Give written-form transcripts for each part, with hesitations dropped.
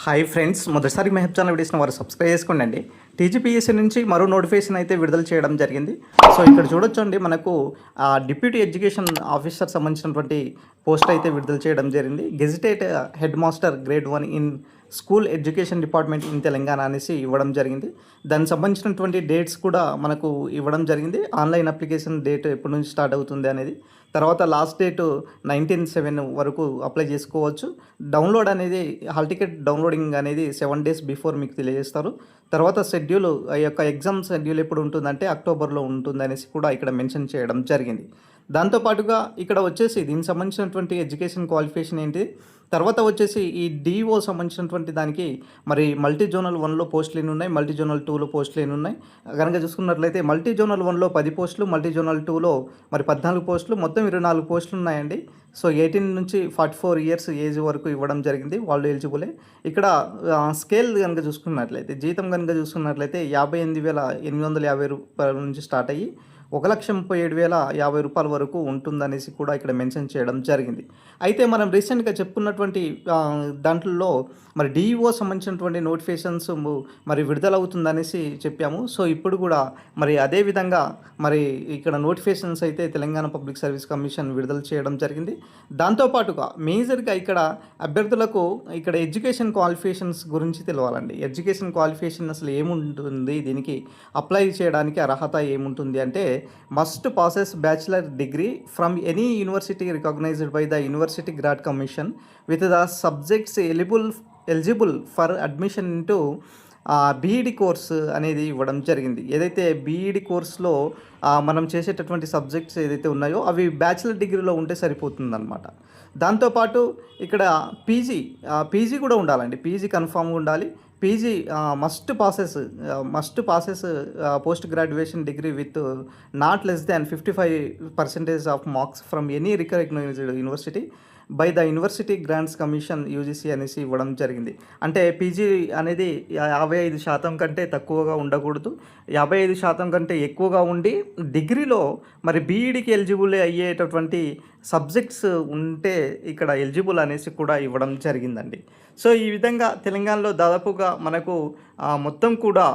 Hi friends, మొదటిసారి Mehab channel వీడియోస్ని వారు సబ్స్క్రైబ్ చేసుకోండి. టీజీపీఎస్సీ నుంచి మరో నోటిఫికేషన్ అయితే విడుదల చేయడం జరిగింది. సో ఇక్కడ చూడొచ్చండి, మనకు డిప్యూటీ ఎడ్యుకేషన్ ఆఫీసర్ సంబంధించినటువంటి పోస్ట్ అయితే విడుదల చేయడం జరిగింది. Gazetted head master grade 1 in school education department in Telangana అనేసి ఇవ్వడం జరిగింది. దానికి సంబంధించినటువంటి డేట్స్ కూడా మనకు ఇవ్వడం జరిగింది. ఆన్లైన్ అప్లికేషన్ డేట్ ఎప్పటి నుంచి స్టార్ట్ అవుతుంది అనేది, తర్వాత లాస్ట్ డేట్ 19/7 వరకు అప్లై చేసుకోవచ్చు. డౌన్లోడ్ అనేది హాల్ టికెట్ డౌన్లోడింగ్ అనేది 7 డేస్ బిఫోర్ మీకు తెలియజేస్తారు. తర్వాత షెడ్యూల్, ఆ యొక్క ఎగ్జామ్ షెడ్యూల్ ఎప్పుడు ఉంటుందంటే అక్టోబర్లో ఉంటుంది అనేసి కూడా ఇక్కడ మెన్షన్ చేయడం జరిగింది. దాంతోపాటుగా ఇక్కడ వచ్చేసి దీనికి సంబంధించినటువంటి ఎడ్యుకేషన్ క్వాలిఫికేషన్ ఏంటి, తర్వాత వచ్చేసి ఈ డిఓ సంబంధించినటువంటి దానికి మరి మల్టీ జోనల్ 1లో పోస్టులు ఎన్ని ఉన్నాయి, మల్టీ జోనల్ 2లో పోస్టులు ఎన్ని ఉన్నాయి కనుక చూసుకున్నట్లయితే మల్టీ జోనల్ 1లో 10 పోస్టులు, మల్టీ జోనల్ 2లో మరి 14 పోస్టులు, మొత్తం 24 పోస్టులు ఉన్నాయండి. సో 18 నుంచి 44 ఇయర్స్ ఏజ్ వరకు ఇవ్వడం జరిగింది, వాళ్ళు ఎలిజిబులే. ఇక్కడ స్కేల్ కనుక చూసుకున్నట్లయితే, జీతం కనుక చూసుకున్నట్లయితే 58,850 రూపాయల నుంచి స్టార్ట్ అయ్యి 1,37,050 వరకు ఉంటుందనేసి కూడా ఇక్కడ మెన్షన్ చేయడం జరిగింది. అయితే మనం రీసెంట్గా చెప్పుకున్నటువంటి దాంట్లో మరి డిఈఓ సంబంధించినటువంటి నోటిఫికేషన్స్ మరి విడుదలవుతుందనేసి చెప్పాము. సో ఇప్పుడు కూడా మరి అదే విధంగా మరి ఇక్కడ నోటిఫికేషన్స్ అయితే తెలంగాణ పబ్లిక్ సర్వీస్ కమిషన్ విడుదల చేయడం జరిగింది. దాంతోపాటుగా మేజర్గా ఇక్కడ అభ్యర్థులకు ఇక్కడ ఎడ్యుకేషన్ క్వాలిఫికేషన్స్ గురించి తెలవాలండి. ఎడ్యుకేషన్ క్వాలిఫికేషన్ అసలు ఏముంటుంది, దీనికి అప్లై చేయడానికి అర్హత ఏముంటుంది అంటే, must possess bachelor degree from any university recognized by the University Grant Commission with the subjects eligible for admission into BEd course అనేది ఇవ్వడం జరిగింది. ఏదైతే బీఈడి కోర్స్లో మనం చేసేటటువంటి సబ్జెక్ట్స్ ఏదైతే ఉన్నాయో అవి బ్యాచిలర్ డిగ్రీలో ఉంటే సరిపోతుందన్నమాట. దాంతోపాటు ఇక్కడ పీజీ కూడా ఉండాలండి, పీజీ కన్ఫామ్గా ఉండాలి. PG must passes post graduation degree with not less than 55% of marks from any recognised university by the university grants commission UGC అనేసి ఇవ్వడం జరిగింది. అంటే పీజీ అనేది 55% కంటే తక్కువగా ఉండకూడదు, 55% కంటే ఎక్కువగా ఉండి డిగ్రీలో మరి బీఈడికి ఎలిజిబుల్ అయ్యేటటువంటి సబ్జెక్ట్స్ ఉంటే ఇక్కడ ఎలిజిబుల్ అనేసి కూడా ఇవ్వడం జరిగిందండి. సో ఈ విధంగా తెలంగాణలో దాదాపుగా మనకు మొత్తం కూడా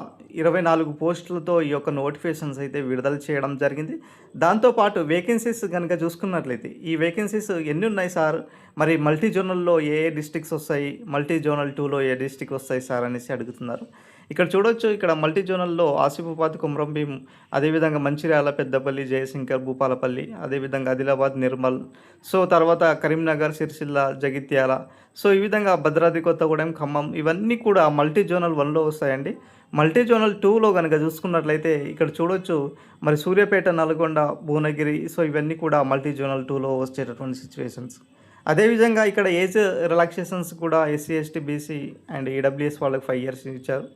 24 పోస్టులతో ఈ యొక్క నోటిఫికేషన్స్ అయితే విడుదల చేయడం జరిగింది. దాంతోపాటు వేకెన్సీస్ కనుక చూసుకున్నట్లయితే, ఈ వేకెన్సీస్ ఎన్ని ఉన్నాయి సార్, మరి మల్టీ జోనల్లో ఏ డిస్ట్రిక్ట్స్ వస్తాయి, మల్టీ జోనల్ 2లో ఏ డిస్ట్రిక్ట్ వస్తాయి సార్ అనేసి అడుగుతున్నారు. ఇక్కడ చూడొచ్చు, ఇక్కడ మల్టీ జోనల్లో ఆసిఫాబాద్, కొమరంభీం, అదేవిధంగా మంచిర్యాల, పెద్దపల్లి, జయశంకర్, భూపాలపల్లి, అదేవిధంగా ఆదిలాబాద్, నిర్మల్, సో తర్వాత కరీంనగర్, సిరిసిల్ల, జగిత్యాల, సో ఈ విధంగా భద్రాద్రి కొత్తగూడెం, ఖమ్మం, ఇవన్నీ కూడా మల్టీ జోనల్ 1లో వస్తాయండి. మల్టీ జోనల్ 2లో కనుక చూసుకున్నట్లయితే ఇక్కడ చూడొచ్చు, మరి సూర్యాపేట, నల్గొండ, భువనగిరి, సో ఇవన్నీ కూడా మల్టీ జోనల్ 2లో వచ్చేటటువంటి సిచ్యువేషన్స్. అదేవిధంగా ఇక్కడ ఏజ్ రిలాక్సేషన్స్ కూడా SC, ST, BC and EWS వాళ్ళకి 5 ఇయర్స్ ఇచ్చారు.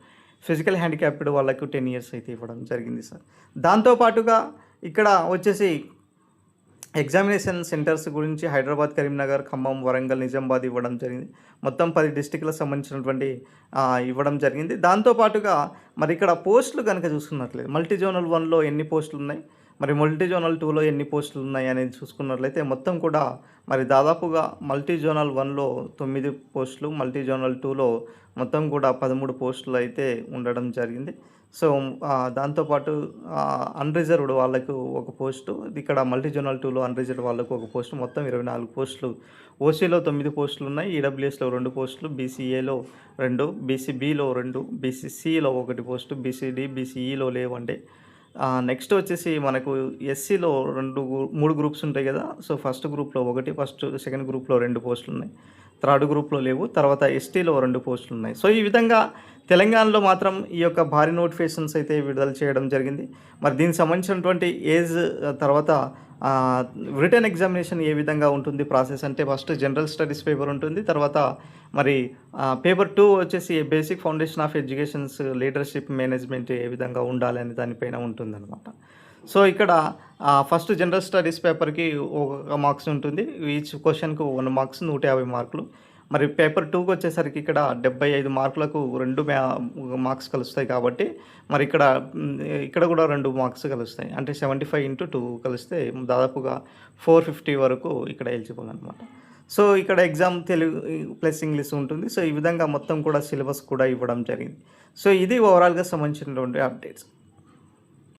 ఫిజికల్ హ్యాండిక్యాప్డ్ వాళ్ళకు 10 ఇయర్స్ అయితే ఇవ్వడం జరిగింది సార్. దాంతోపాటుగా ఇక్కడ వచ్చేసి ఎగ్జామినేషన్ సెంటర్స్ గురించి హైదరాబాద్, కరీంనగర్, ఖమ్మం, వరంగల్, నిజామాబాద్ ఇవ్వడం జరిగింది. మొత్తం 10 డిస్టిక్లకు సంబంధించినటువంటి ఇవ్వడం జరిగింది. దాంతోపాటుగా మరి ఇక్కడ పోస్టులు కనుక చూసుకున్నట్లయితే మల్టీ జోనల్ 1లో ఎన్ని పోస్టులు ఉన్నాయి, మరి మల్టీ జోనల్ 2లో ఎన్ని పోస్టులు ఉన్నాయి అనేది చూసుకున్నట్లయితే మొత్తం కూడా మరి దాదాపుగా మల్టీ జోనల్ 1లో 9 పోస్టులు, మల్టీ జోనల్ 2లో మొత్తం కూడా 13 పోస్టులు అయితే ఉండడం జరిగింది. సో దాంతోపాటు అన్రిజర్వ్డ్ వాళ్ళకు ఒక పోస్టు, ఇక్కడ మల్టీ జోనల్ 2లో అన్రిజర్వ్డ్ వాళ్ళకు ఒక పోస్టు, మొత్తం 24 పోస్టులు. ఓసీలో 9 పోస్టులు ఉన్నాయి, ఈడబ్ల్యూఎస్లో 2 పోస్టులు, బీసీఏలో 2, బీసీబీలో 2, బీసీసీలో 1 పోస్టు, బీసీడీ, బీసీఈలో లేవండి. నెక్స్ట్ వచ్చేసి మనకు ఎస్సీలో 3 గ్రూప్స్ ఉంటాయి కదా. సో ఫస్ట్ గ్రూప్లో 1, సెకండ్ గ్రూప్లో 2 పోస్టులు ఉన్నాయి, థర్డ్ గ్రూప్లో లేవు, తర్వాత ఎస్టీలో 2 పోస్టులు ఉన్నాయి. సో ఈ విధంగా తెలంగాణలో మాత్రం ఈ యొక్క భారీ నోటిఫికేషన్స్ అయితే విడుదల చేయడం జరిగింది. మరి దీనికి సంబంధించినటువంటి ఏజ్, తర్వాత రిటర్న్ ఎగ్జామినేషన్ ఏ విధంగా ఉంటుంది ప్రాసెస్ అంటే, ఫస్ట్ జనరల్ స్టడీస్ పేపర్ ఉంటుంది, తర్వాత మరి పేపర్ 2 వచ్చేసి basic foundation of educations leadership management ఏ విధంగా ఉండాలి అనే దానిపైన ఉంటుందన్నమాట. సో ఇక్కడ ఫస్ట్ జనరల్ స్టడీస్ పేపర్కి 1 మార్క్స్ ఉంటుంది, ఈచ్ క్వశ్చన్కు 1 మార్క్స్, 150 మార్కులు. మరి పేపర్ 2కి వచ్చేసరికి ఇక్కడ 75 మార్కులకు 2 మార్క్స్ కలుస్తాయి కాబట్టి మరి ఇక్కడ కూడా 2 మార్క్స్ కలుస్తాయి. అంటే 75 × 2 కలిస్తే దాదాపుగా 450 వరకు ఇక్కడ ఎలిజిబుల్ అనమాట. సో, ఇక్కడ ఎగ్జామ్ తెలుగు ప్లస్ ఇంగ్లీష్ ఉంటుంది. సో, ఈ విధంగా మొత్తం కూడా సిలబస్ కూడా ఇవ్వడం జరిగింది. సో, ఇది ఓవరాల్‌గా సంబంధించినటువంటి అప్డేట్స్.